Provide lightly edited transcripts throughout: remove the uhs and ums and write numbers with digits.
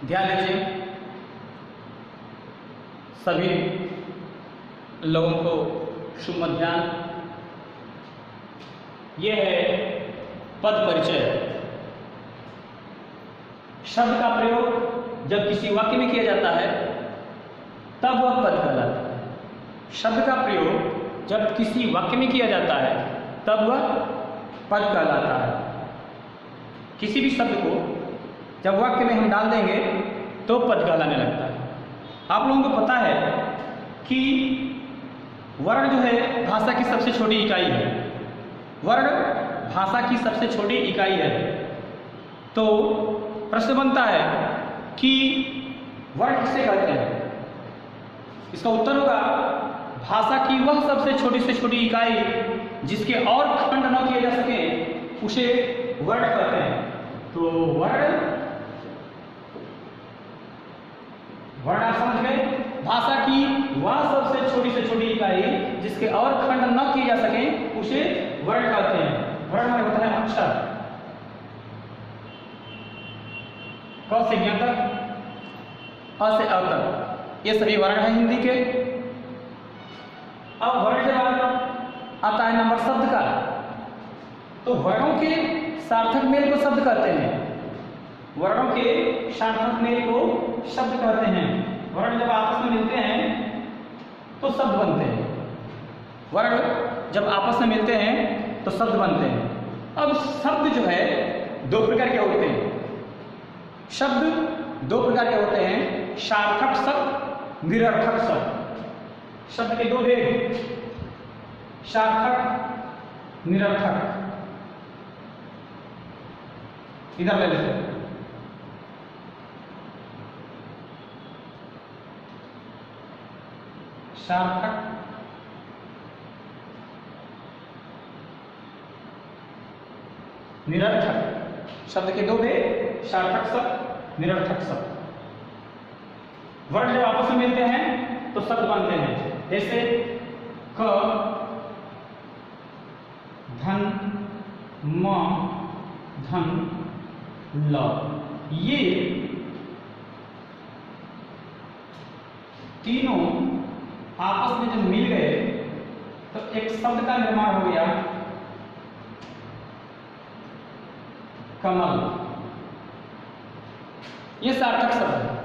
ध्यान दीजिए, सभी लोगों को शुभ मध्याह्न। यह है पद परिचय। शब्द का प्रयोग जब किसी वाक्य में किया जाता है तब वह पद कहलाता है। शब्द का प्रयोग जब किसी वाक्य में किया जाता है तब वह पद कहलाता है। किसी भी शब्द को जब वाक्य में हम डाल देंगे तो पद कहलाने लगता है। आप लोगों को पता है कि वर्ण जो है भाषा की सबसे छोटी इकाई है। वर्ण भाषा की सबसे छोटी इकाई है। तो प्रश्न बनता है कि वर्ण किसे कहते हैं? इसका उत्तर होगा भाषा की वह सबसे छोटी से छोटी इकाई जिसके और खंड न किए जा सके उसे वर्ण कहते हैं। तो वर्ण आप समझ गए? भाषा की वह सबसे छोटी से छोटी इकाई जिसके और खंड न किए जा सके उसे वर्ण कहते हैं। वर्ण में होता है अक्षर। क से ज्ञ तक, अ से अ तक, ये सभी वर्ण हैं हिंदी के। अब वर्ण के बाद आता है नंबर शब्द का। तो वर्णों के सार्थक मेल को शब्द कहते हैं। वर्णों के सार्थक मेल को शब्द कहते हैं। वर्ण जब आपस में मिलते हैं तो शब्द बनते हैं। वर्ण जब आपस में मिलते हैं तो शब्द बनते हैं। अब शब्द जो है दो प्रकार के होते हैं। शब्द दो प्रकार के होते हैं, सार्थक शब्द, निरर्थक शब्द। शब्द के दो भेद, सार्थक, निरर्थक। इधर ले लेते। सार्थक, निरर्थक। शब्द के दो भेद, सार्थक शब्द, निरर्थक शब्द। वर्ण जब आपस में मिलते हैं तो शब्द बनते हैं। जैसे क, धन, म, धन, ल। ये तीनों आपस में जब मिल गए तो एक शब्द का निर्माण हो गया, कमल। ये सार्थक शब्द है।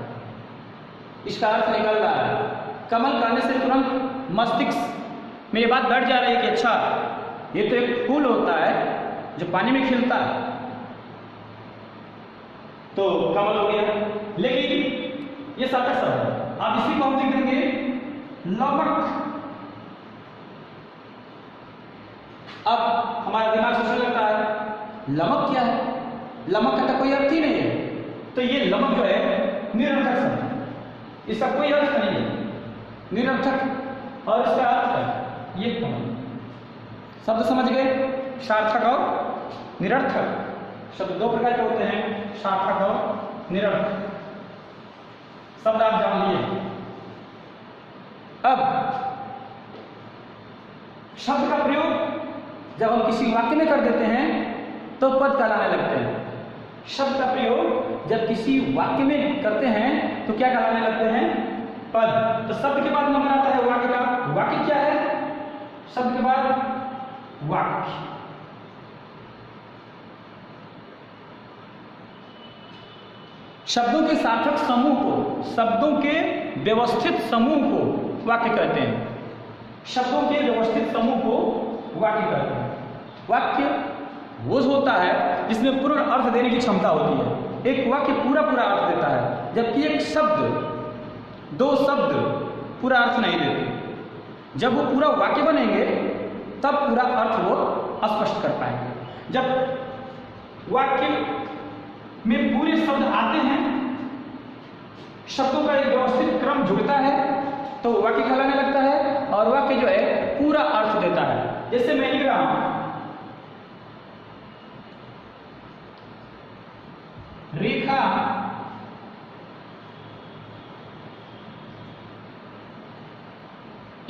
इसका अर्थ निकल रहा है। कमल कहने से तुरंत मस्तिष्क में ये बात बैठ जा रही है कि अच्छा, ये तो एक फूल होता है जो पानी में खिलता है, तो कमल हो गया। लेकिन ये सार्थक शब्द है। आप इसी को हम लिख देंगे लमक। अब हमारा दिमाग सोचने लगता है लमक क्या है? लमक का तो कोई अर्थ ही नहीं है। तो ये लमक जो है निरर्थक शब्द है। इसका कोई अर्थ नहीं है, निरर्थक। और इसका अर्थ है ये कमल। शब्द समझ गए? सार्थक और निरर्थक। शब्द दो प्रकार के होते हैं, सार्थक और निरर्थक। शब्द आप जान लिए। अब शब्द का प्रयोग जब हम किसी वाक्य में कर देते हैं तो पद कहलाने लगते हैं। शब्द का प्रयोग जब किसी वाक्य में करते हैं तो क्या कहलाने लगते हैं? पद। तो शब्द के बाद नंबर आता है वाक्य का। वाक्य क्या है? शब्द के बाद वाक्य। शब्दों के सार्थक समूह को, शब्दों के व्यवस्थित समूह को वाक्य कहते हैं। शब्दों के व्यवस्थित समूह को वाक्य कहते हैं। वाक्य वो होता है जिसमें पूर्ण अर्थ देने की क्षमता होती है। एक वाक्य पूरा पूरा अर्थ देता है, जबकि एक शब्द, दो शब्द पूरा अर्थ नहीं देते। जब वो पूरा वाक्य बनेंगे तब पूरा अर्थ वो स्पष्ट कर पाएंगे। जब वाक्य में पूरे शब्द आते हैं, शब्दों का एक व्यवस्थित क्रम जुड़ता है तो वाक्य कहलाने लगता है। और वाक्य जो है पूरा अर्थ देता है। जैसे मैं लिख रहा हूं रेखा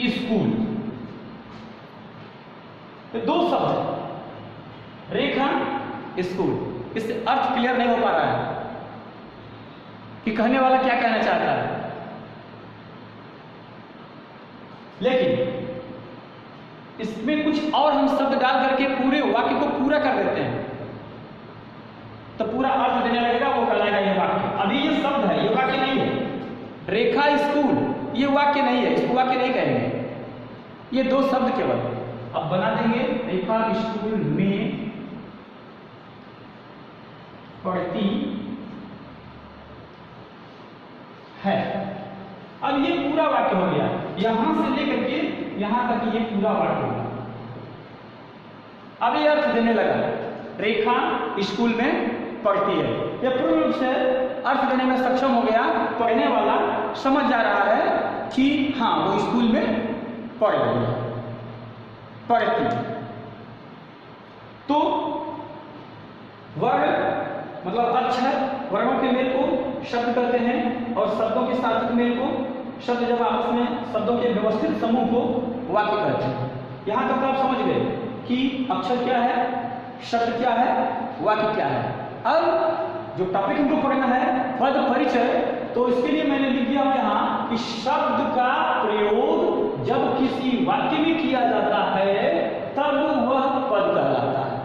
स्कूल, तो दो शब्द है, रेखा, स्कूल। इससे अर्थ क्लियर नहीं हो पा रहा है। कि कहने वाला क्या कहना चाहता है। लेकिन इसमें कुछ और हम शब्द डाल करके पूरे वाक्य को पूरा कर देते हैं तो पूरा अर्थ देने लगेगा, वो कहलाएगा ये वाक्य। अभी ये शब्द है, ये वाक्य नहीं है। रेखा स्कूल, ये वाक्य नहीं है, इसको वाक्य नहीं कहेंगे, ये दो शब्द केवल। अब बना देंगे रेखा स्कूल में पढ़ती है। अब ये पूरा वाक्य हो गया, यहां से लेकर के यहां तक ये पूरा वाक्य होगा। अब ये अर्थ देने लगा, रेखा स्कूल में पढ़ती है। यह पूर्ण रूप से अर्थ देने में सक्षम हो गया। पढ़ने वाला समझ जा रहा है कि हाँ वो स्कूल में पढ़ रही है, पढ़ती। तो वर्ण मतलब अक्षर वर्णों के मेल को शब्द कहते हैं और शब्दों के सार्थक मेल को शब्द, जब आपस में शब्दों के व्यवस्थित समूह को वाक्य कहते हैं। यहां तक आप समझ गए कि अक्षर क्या है, शब्द क्या है, वाक्य क्या है। अब जो टॉपिक हमको पढ़ना है पद परिचय, तो इसके लिए मैंने लिख दिया यहाँ कि शब्द का प्रयोग जब किसी वाक्य में किया जाता है तब वह पद कहलाता है।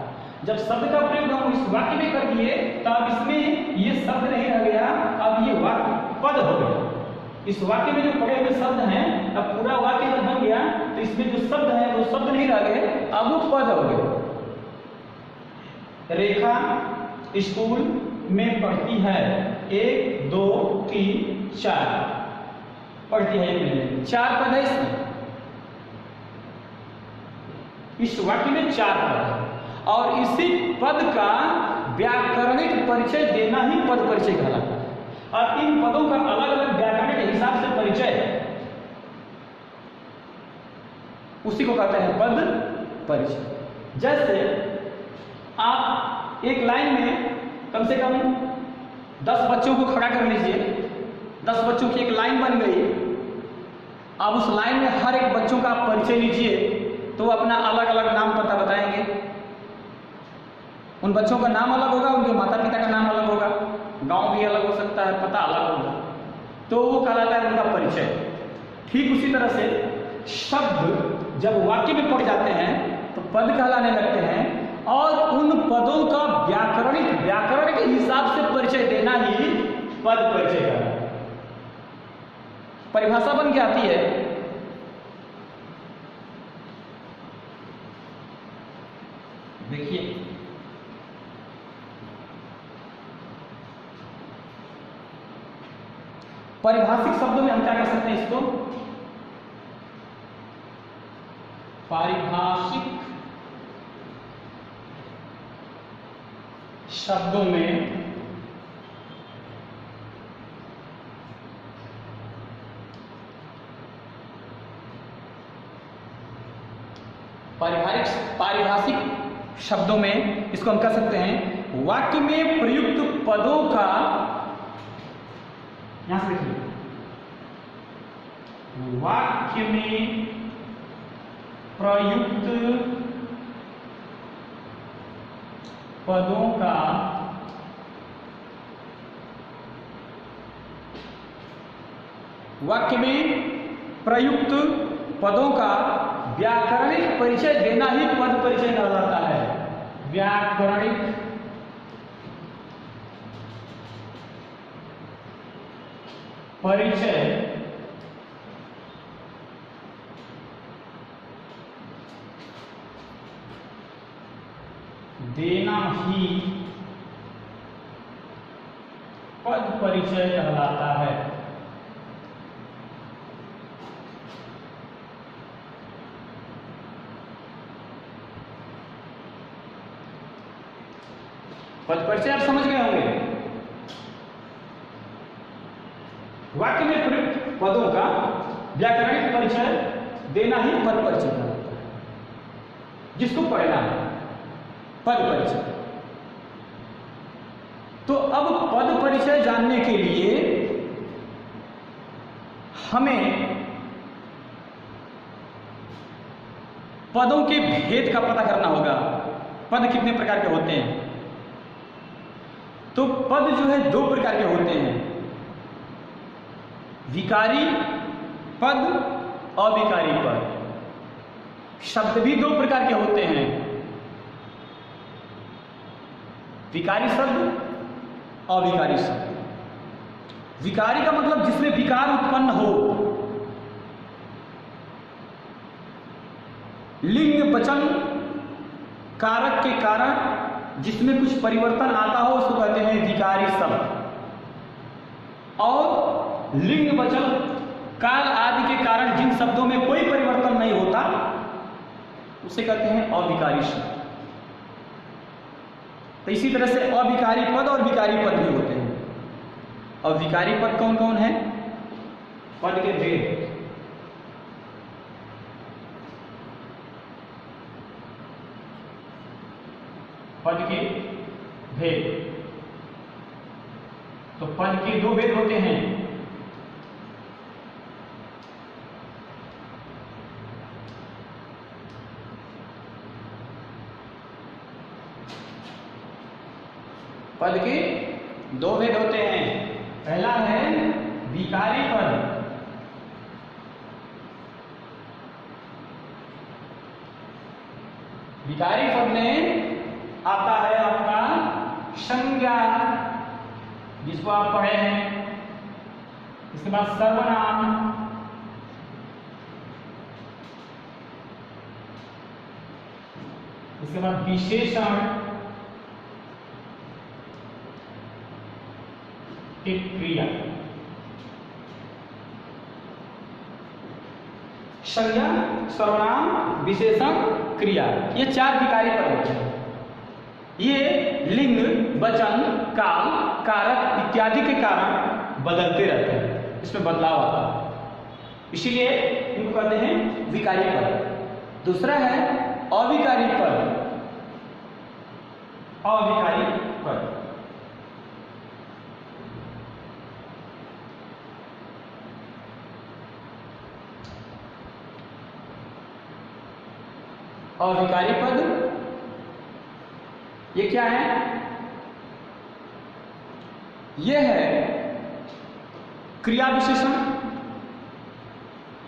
जब शब्द का प्रयोग हम इस वाक्य में कर दिए तब इसमें ये शब्द नहीं रह गया, अब ये वाक्य पद हो गया। इस वाक्य में जो पढ़े हुए शब्द हैं, अब पूरा वाक्य जब बन गया तो इसमें जो शब्द हैं वो शब्द नहीं रह गए, अब वो पद हो गए। रेखा स्कूल में पढ़ती है, 1 2 3 4 पढ़ती है, 1 मिनट 4 पद है इसमें। इस वाक्य में 4 पद है और इसी पद का व्याकरणिक परिचय देना ही पद परिचय कहलाता है। और इन पदों का अलग अलग व्याकरण के हिसाब से परिचय, उसी को कहते हैं पद परिचय। जैसे आप एक लाइन में कम से कम 10 बच्चों को खड़ा कर लीजिए, 10 बच्चों की एक लाइन बन गई। अब उस लाइन में हर एक बच्चों का परिचय लीजिए तो अपना अलग अलग नाम पता बताएंगे। उन बच्चों का नाम अलग होगा, उनके माता पिता का नाम अलग होगा, गांव भी अलग हो सकता है, पता अलग होगा, तो वो कहलाता है उनका परिचय। ठीक उसी तरह से शब्द जब वाक्य में पढ़ जाते हैं तो पद कहलाने लगते हैं और उन पदों का व्याकरण के हिसाब से परिचय देना ही पद परिचय कहलाता है। परिभाषा बन के आती है, देखिए पारिभाषिक शब्दों में हम क्या कर सकते हैं इसको, पारिभाषिक शब्दों में पारिभाषिक शब्दों में इसको हम कह सकते हैं वाक्य में प्रयुक्त पदों का, यहां से देखिए, वाक्य में प्रयुक्त पदों का वाक्य में प्रयुक्त पदों का व्याकरणिक परिचय देना ही पद परिचय कहलाता है। व्याकरणिक परिचय देना ही पद परिचय कहलाता है। पद परिचय आप समझ गए होंगे। वाक्य में प्रयुक्त पदों का व्याकरणिक परिचय देना ही पद परिचय कहलाता है, जिसको पढ़ना है पद परिचय। तो अब पद परिचय जानने के लिए हमें पदों के भेद का पता करना होगा। पद कितने प्रकार के होते हैं? तो पद जो है 2 प्रकार के होते हैं। विकारी पद, अविकारी पद। शब्द भी दो प्रकार के होते हैं, विकारी शब्द, अविकारी शब्द। विकारी का मतलब जिसमें विकार उत्पन्न हो, लिंग वचन कारक के कारण जिसमें कुछ परिवर्तन आता हो उसको कहते हैं विकारी शब्द। और लिंग वचन काल आदि के कारण जिन शब्दों में कोई परिवर्तन नहीं होता उसे कहते हैं अविकारी शब्द। तो इसी तरह से अविकारी पद और विकारी पद भी होते हैं। और विकारी पद कौन कौन है? पद के भेद। पद के भेद, तो पद के दो भेद होते हैं। पद के दो भेद होते हैं। पहला है विकारी पद। विकारी पद में आता है आपका संज्ञा, जिसको आप पढ़े हैं। इसके बाद सर्वनाम, इसके बाद विशेषण, क्रिया। संज्ञा, सर्वनाम, विशेषण, क्रिया, ये चार विकारी पद होते हैं। ये लिंग, वचन, काल, कारक इत्यादि के कारण बदलते रहते हैं, इसमें बदलाव आता है, इसीलिए इनको कहते हैं विकारी पद। दूसरा है अविकारी पद। अविकारी पद अविकारी पद ये क्या है? ये है क्रिया विशेषण,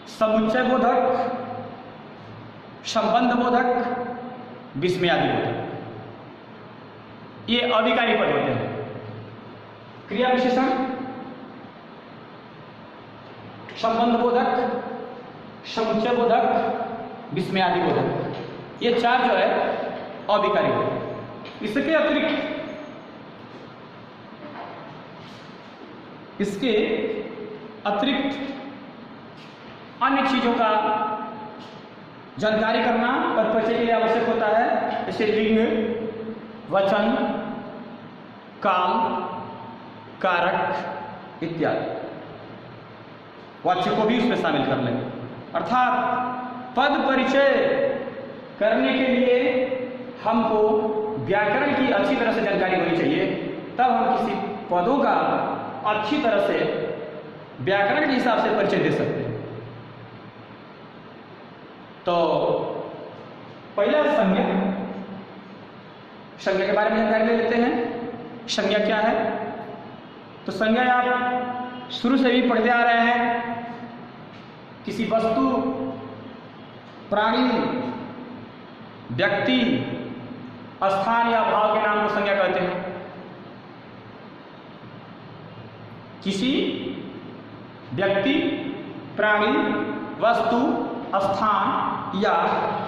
समुच्चय बोधक, संबंध बोधक, विस्मयादि बोधक। ये अविकारी पद होते हैं। क्रिया विशेषण, संबंध बोधक, समुच्चय बोधक, विस्मयादि बोधक, ये चार जो है अविकारी पद। इसके अतिरिक्त अन्य चीजों का जानकारी करना और परिचय के लिए आवश्यक होता है, जैसे लिंग, वचन, काल, कारक इत्यादि। वाच्य को भी उसमें शामिल कर लेंगे। अर्थात पद परिचय करने के लिए हमको व्याकरण की अच्छी तरह से जानकारी होनी चाहिए, तब हम किसी पदों का अच्छी तरह से व्याकरण के हिसाब से परिचय दे सकते हैं। तो पहला संज्ञा। संज्ञा के बारे में जानकारी ले लेते हैं। संज्ञा क्या है? तो संज्ञा आप शुरू से भी पढ़ते आ रहे हैं। किसी वस्तु, प्राणी, व्यक्ति, स्थान या भाव के नाम को संज्ञा कहते हैं। किसी व्यक्ति, प्राणी, वस्तु, स्थान या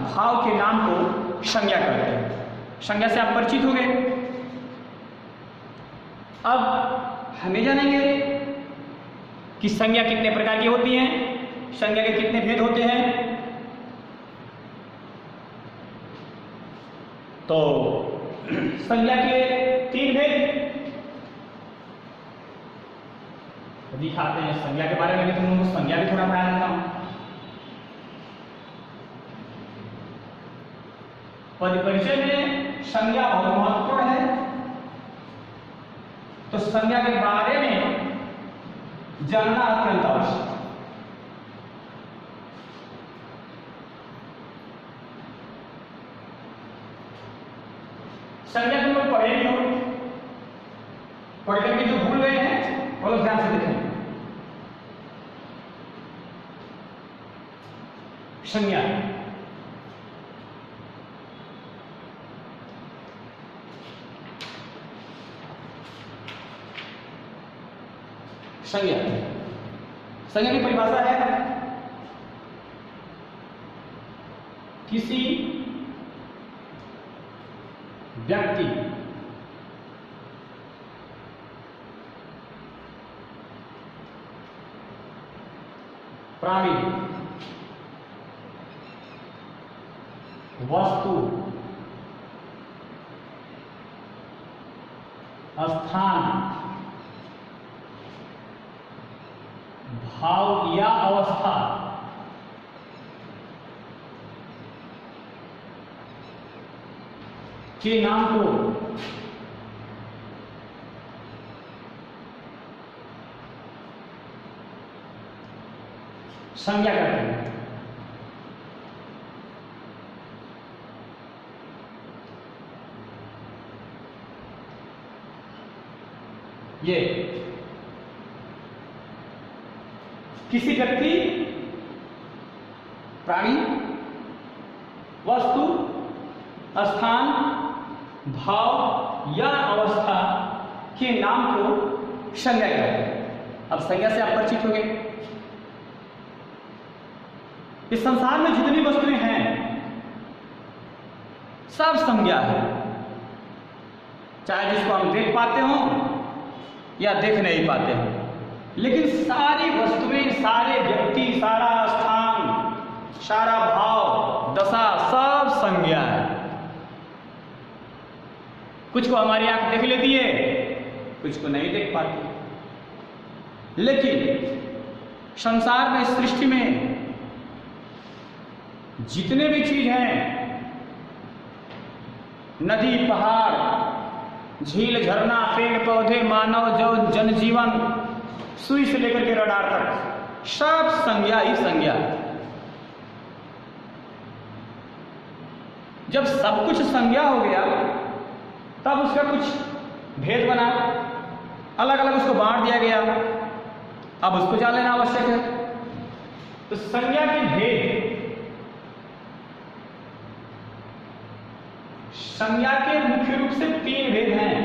भाव के नाम को संज्ञा कहते हैं। संज्ञा से आप परिचित हो गए। अब हमें जानेंगे कि संज्ञा कितने प्रकार की होती हैं, संज्ञा के कितने भेद होते हैं। तो संज्ञा के तीन भेद दिखाते हैं। संज्ञा के बारे में भी तुम लोगों को संज्ञा भी थोड़ा पढ़ा देता हूं। पद परिचय में संज्ञा बहुत महत्वपूर्ण है। तो संज्ञा के बारे में जानना अत्यंत आवश्यक है। संज्ञा तुम लोग पढ़े नहीं हो, पढ़ करके जो भूल गए हैं वो लोग ध्यान से देखें। संज्ञा। संज्ञा, संज्ञा की परिभाषा है किसी व्यक्ति, प्राणी, वस्तु, स्थान, भाव या अवस्था के नाम को संज्ञा कहते हैं। ये किसी व्यक्ति, प्राणी, वस्तु, स्थान, भाव या अवस्था के नाम को संज्ञा कहते हैं। अब संज्ञा से आप परिचित हो गए। इस संसार में जितनी वस्तुएं हैं सब संज्ञा है, चाहे जिसको हम देख पाते हो या देख नहीं पाते हो, लेकिन सारी वस्तुएं, सारे व्यक्ति, सारा स्थान, सारा भाव, दशा सब संज्ञा है। कुछ को हमारी आंख देख लेती है, कुछ को नहीं देख पाती। लेकिन संसार में, सृष्टि में जितने भी चीज हैं, नदी, पहाड़, झील, झरना, पेड़ पौधे, मानव, जनजीवन, सुई से लेकर के रडार तक सब संज्ञा ही संज्ञा। जब सब कुछ संज्ञा हो गया तब उसका कुछ भेद बना, अलग अलग उसको बांट दिया गया। अब उसको जान लेना आवश्यक है। तो संज्ञा के भेद, संज्ञा के मुख्य रूप से 3 भेद हैं।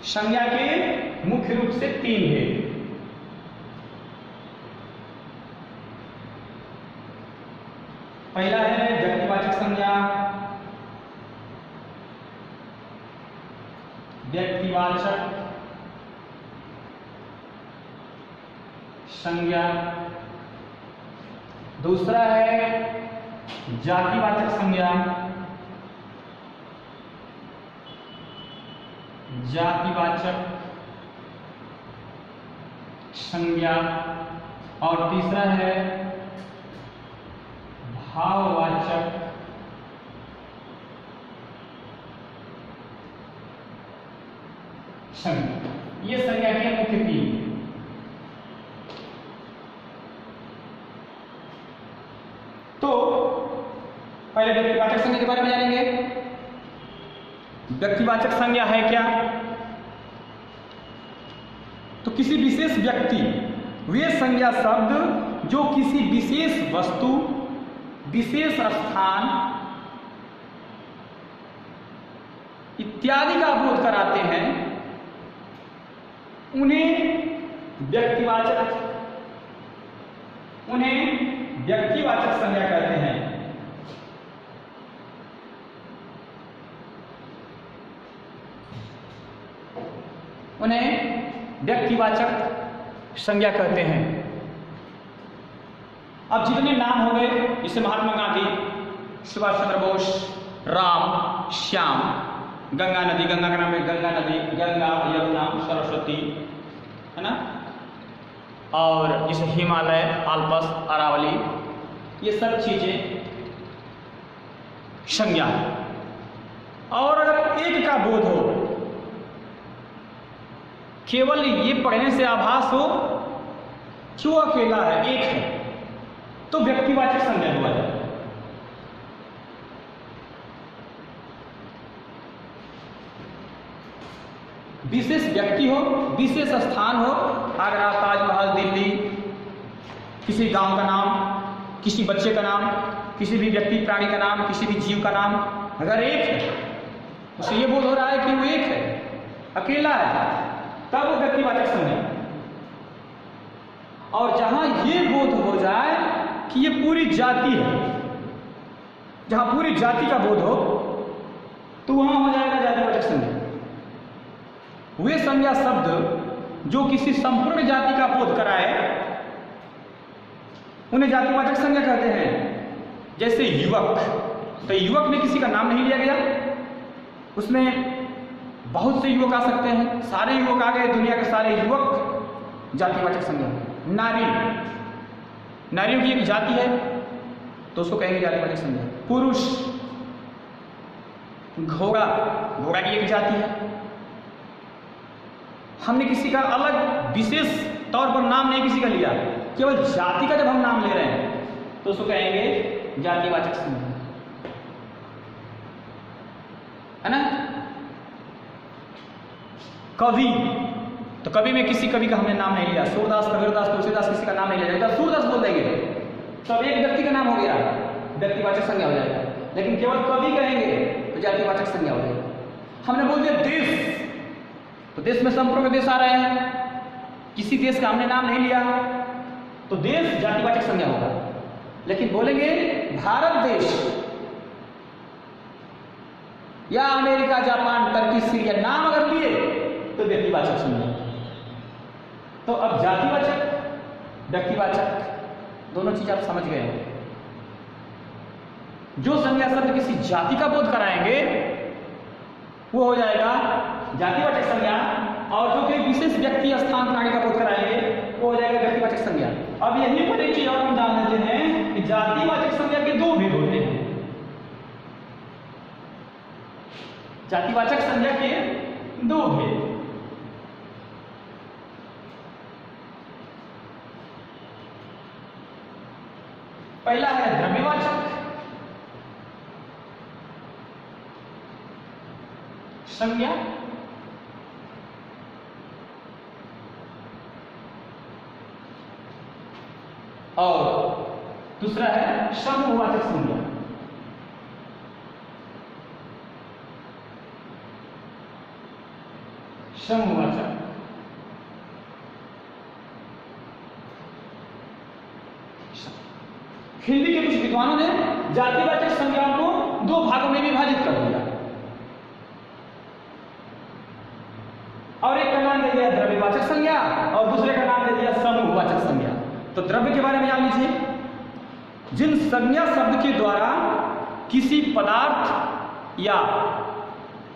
संज्ञा के मुख्य रूप से 3 भेद। पहला है व्यक्तिवाचक संज्ञा, व्यक्तिवाचक संज्ञा। दूसरा है जातिवाचक संज्ञा, जातिवाचक संज्ञा। और तीसरा है भाववाचक संज्ञा। ये संज्ञा के मुख्य 3। तो पहले व्यक्तिवाचक संज्ञा के बारे में जानेंगे। व्यक्तिवाचक संज्ञा है क्या? तो किसी विशेष व्यक्ति, वे संज्ञा शब्द जो किसी विशेष वस्तु, विशेष स्थान इत्यादि का बोध कराते हैं, उन्हें व्यक्तिवाचक संज्ञा कहते हैं। उन्हें व्यक्तिवाचक संज्ञा कहते हैं। अब जितने नाम हो गए, जैसे महात्मा गांधी, सुभाष चंद्र बोस, राम, श्याम, गंगा नदी, गंगा का नाम है गंगा नदी, गंगा, यमुना, सरस्वती, है ना, और जैसे हिमालय, आल्पस, अरावली, ये सब चीजें संज्ञा है। और अगर एक का बोध हो, केवल ये पढ़ने से आभास हो कि वो अकेला है, एक है, तो व्यक्तिवाचक संज्ञा हुआ है। विशेष व्यक्ति हो, विशेष स्थान हो, आगरा, ताजमहल, दिल्ली, किसी गांव का नाम, किसी बच्चे का नाम, किसी भी व्यक्ति प्राणी का नाम, किसी भी जीव का नाम, अगर एक है, उसे ये बोध हो रहा है कि वो एक है, अकेला है, तब वो व्यक्तिवाचक संज्ञा। और जहां ये बोध हो जाए कि ये पूरी जाति है, जहां पूरी जाति का बोध हो, तो वहां हो जाएगा जातिवाचक संज्ञा। वे संज्ञा शब्द जो किसी संपूर्ण जाति का बोध कराए, उन्हें जातिवाचक संज्ञा कहते हैं। जैसे युवक, तो युवक में किसी का नाम नहीं लिया गया, उसमें बहुत से युवक आ सकते हैं, सारे युवक आ गए, दुनिया के सारे युवक, जातिवाचक संज्ञा। नारी, नारियों की एक जाति है, तो उसको कहेंगे जातिवाचक संज्ञा। पुरुष, घोड़ा, घोड़ा की एक जाति है। हमने किसी का अलग विशेष तौर पर नाम नहीं किसी का लिया, केवल जाति का जब हम नाम ले रहे हैं तो उसको कहेंगे जातिवाचक संज्ञा, है ना। कवि, तो कवि में किसी कवि का हमने नाम नहीं लिया, सूरदास, कबीरदास, तुलसीदास, किसी का नाम नहीं लिया जाएगा, सूरदास बोल देंगे तो अब एक व्यक्ति का नाम हो गया, व्यक्तिवाचक संज्ञा हो जाएगा। लेकिन केवल कवि कहेंगे तो जातिवाचक संज्ञा हो जाएगी। हमने बोल दिया देश, तो देश में संपूर्ण देश आ रहे हैं, किसी देश का हमने नाम नहीं लिया, तो देश जातिवाचक संज्ञा होगा। लेकिन बोलेंगे भारत देश या अमेरिका, जापान, टर्की, सीरिया, नाम अगर लिए तो व्यक्तिवाचक संज्ञा। तो अब जातिवाचक, व्यक्तिवाचक दोनों चीज आप समझ गए हो। जो संज्ञा शब्द किसी जाति का बोध कराएंगे वो हो जाएगा जातिवाचक संज्ञा, और जो कोई विशेष व्यक्ति, स्थान, प्राणी का बोध कराएंगे वो हो जाएगा व्यक्तिवाचक संज्ञा। अब यही पर एक चीज और हम जान लेते हैं कि जातिवाचक संज्ञा के दो भेद होते हैं। जातिवाचक संज्ञा के दो भेद, पहला है द्रव्यवाचक संज्ञा, और दूसरा है समूहवाचक संज्ञा। समूहवाचक, हिंदी के कुछ विद्वानों ने जातिवाचक संज्ञाओं को दो भागों में विभाजित कर दिया, और एक का नाम दे दिया द्रव्यवाचक संज्ञा और दूसरे का नाम दे दिया समूहवाचक संज्ञा। तो द्रव्य के बारे में जान लीजिए, जिन संज्ञा शब्द के द्वारा किसी पदार्थ या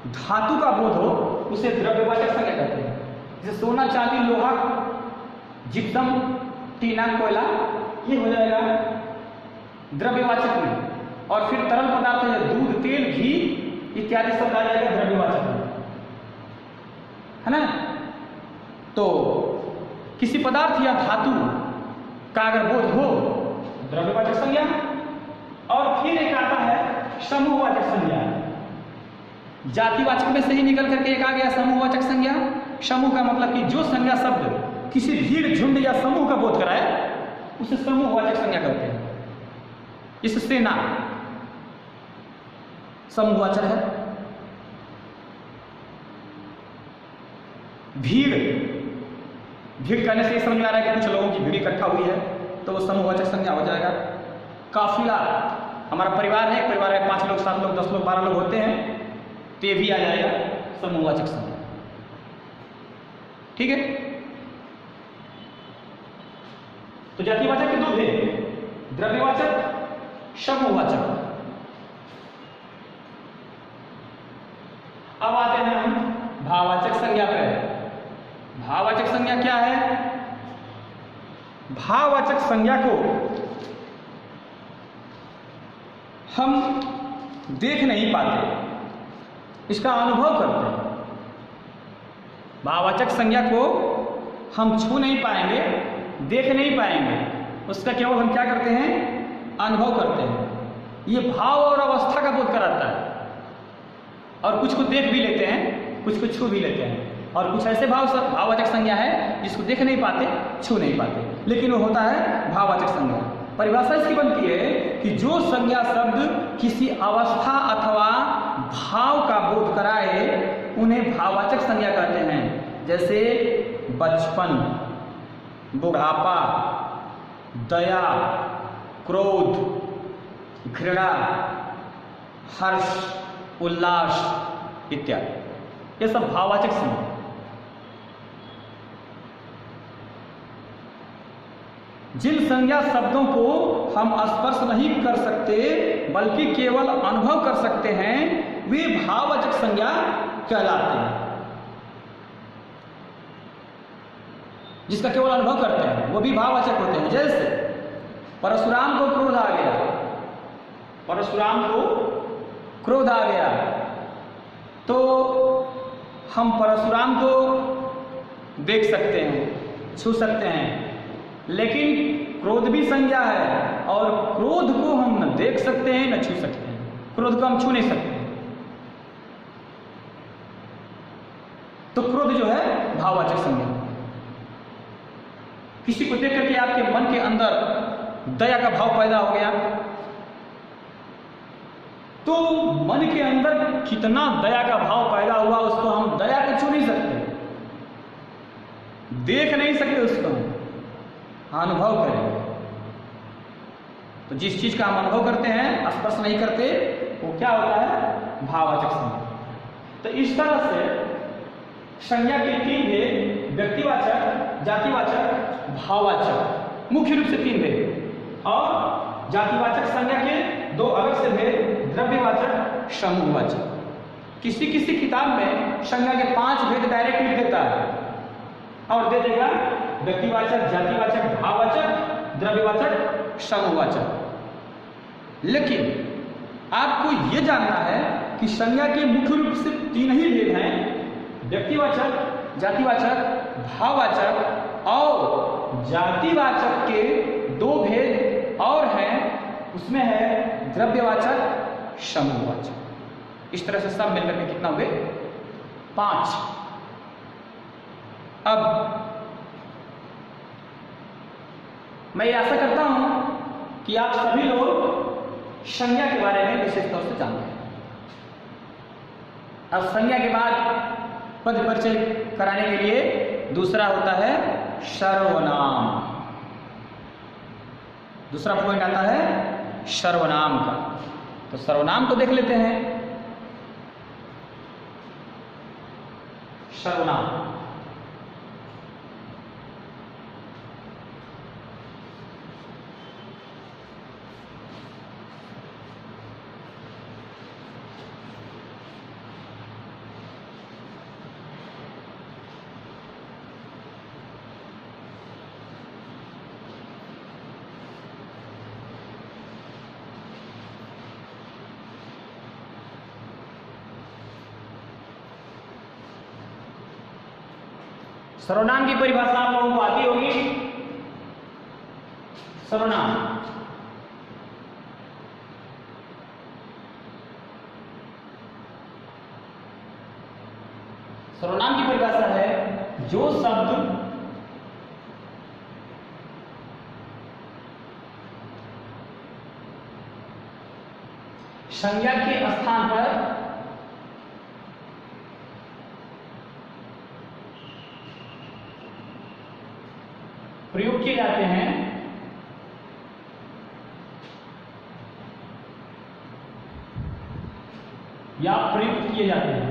धातु का बोध हो उसे द्रव्यवाचक संज्ञा कहते हैं। जैसे सोना, चांदी, लोहा, जिप्सम, टीना, कोयला, ये हो जाएगा द्रव्यवाचक में। और फिर तरल पदार्थ है दूध, तेल, घी इत्यादि शब्द आ जाएगा द्रव्यवाचक में, है ना। तो किसी पदार्थ या धातु का अगर बोध हो द्रव्यवाचक संज्ञा, और फिर एक आता है समूहवाचक संज्ञा। जातिवाचक में से ही निकल करके एक आ गया समूहवाचक संज्ञा। समूह का मतलब कि जो संज्ञा शब्द किसी भीड़, झुंड या समूह का बोध कराए उसे समूहवाचक संज्ञा कहते हैं। इस सेना समूहवाचक है, भीड़, भीड़ कहने से समझ में आ रहा है कि कुछ लोगों की भीड़ इकट्ठा हुई है, तो वो समूहवाचक संज्ञा हो जाएगा। काफिला, हमारा परिवार है, परिवार में 5 लोग, 7 लोग, 10 लोग, 12 लोग होते हैं, तो ये भी आ जाएगा समूहवाचक संज्ञा। ठीक है। तो जातिवाचक के दो भेद, द्रव्यवाचक, समूहवाचक। अब आते हैं हम भाववाचक संज्ञा पर। भाववाचक संज्ञा क्या है? भाववाचक संज्ञा को हम देख नहीं पाते, इसका अनुभव करते हैं। भाववाचक संज्ञा को हम छू नहीं पाएंगे, देख नहीं पाएंगे, उसका केवल हम क्या करते हैं? अनुभव करते हैं। ये भाव और अवस्था का बोध कराता है, और कुछ को देख भी लेते हैं, कुछ को छू भी लेते हैं। और कुछ ऐसे भाववाचक संज्ञा है जिसको देख नहीं पाते, छू नहीं पाते, लेकिन वो होता है भाववाचक संज्ञा। परिभाषा इसकी बनती है कि जो संज्ञा शब्द किसी अवस्था अथवा भाव का बोध कराए उन्हें भाववाचक संज्ञा कहते हैं। जैसे बचपन, बुढ़ापा, दया, क्रोध, घृणा, हर्ष, उल्लास इत्यादि, ये सब भाववाचक संज्ञा। जिन संज्ञा शब्दों को हम स्पर्श नहीं कर सकते बल्कि केवल अनुभव कर सकते हैं वे भाववाचक संज्ञा कहलाते हैं। जिसका केवल अनुभव करते हैं वो भी भाववाचक होते हैं। जैसे परशुराम को क्रोध आ गया, परशुराम को क्रोध आ गया तो हम परशुराम को देख सकते हैं, छू सकते हैं, लेकिन क्रोध भी संज्ञा है और क्रोध को हम न देख सकते हैं न छू सकते हैं, क्रोध को हम छू नहीं सकते। तो क्रोध जो है भाववाचक संज्ञा। किसी को देख करके आपके मन के अंदर दया का भाव पैदा हो गया तो मन के अंदर कितना दया का भाव पैदा हुआ उसको हम दया को छू नहीं सकते, देख नहीं सकते, उसको अनुभव करेंगे। तो जिस चीज का हम अनुभव करते हैं, स्पर्श नहीं करते, वो क्या होता है? भाववाचक संज्ञा। तो इस तरह से संज्ञा के तीन भेद, व्यक्तिवाचक, जातिवाचक, भाववाचक, मुख्य रूप से तीन भेद। और जातिवाचक संज्ञा के दो अलग से भेद, द्रव्यवाचक, समूहवाचक। किसी किसी किताब में संज्ञा के 5 भेद डायरेक्ट लिख देता है और दे देगा व्यक्तिवाचक, जातिवाचक, भाववाचक, द्रव्यवाचक, समूहवाचक। लेकिन आपको यह जानना है कि संज्ञा के मुख्य रूप से 3 ही भेद हैं, व्यक्तिवाचक, जातिवाचक, भाववाचक, और जातिवाचक के 2 भेद और हैं, उसमें है द्रव्यवाचक, समूहवाचक। इस तरह से सब मिलकर के कितना हुए? 5। अब मैं आशा करता हूं कि आप सभी लोग संज्ञा के बारे में विशेष तौर से जानते हैं। अब संज्ञा के बाद पद परिचय कराने के लिए दूसरा होता है सर्वनाम। दूसरा पॉइंट आता है सर्वनाम का। तो सर्वनाम को देख लेते हैं। सर्वनाम सर्वनाम की परिभाषा आप लोगों को आती होगी। सर्वनाम सर्वनाम की परिभाषा है जो शब्द संज्ञा के स्थान पर प्रयोग किए जाते हैं या प्रयुक्त किए जाते हैं।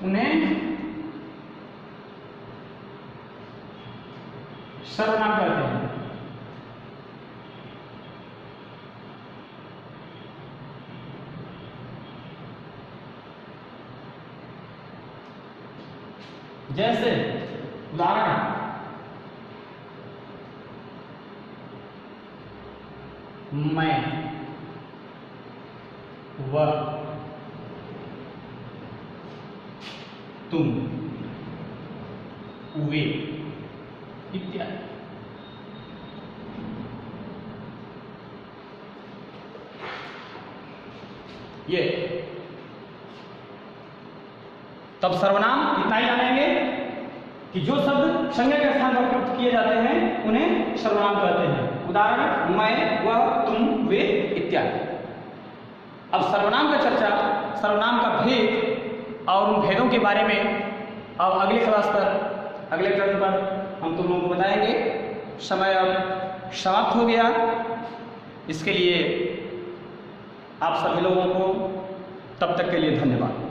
उन्हें सर्वनाम कहते हैं। जैसे उदाहरण मैं, वह, तुम, वे इत्यादि। ये तब सर्वनाम इतना ही जानेंगे कि जो शब्द संज्ञा के स्थान पर प्रयुक्त किए जाते हैं उन्हें सर्वनाम कहते हैं। उदाहरण मैं, वह, तुम, वे इत्यादि। अब सर्वनाम का चर्चा, सर्वनाम का भेद और उन भेदों के बारे में अब अगले क्लास पर, अगले टर्न पर हम तुम लोगों को बताएंगे। समय अब समाप्त हो गया। इसके लिए आप सभी लोगों को तब तक के लिए धन्यवाद।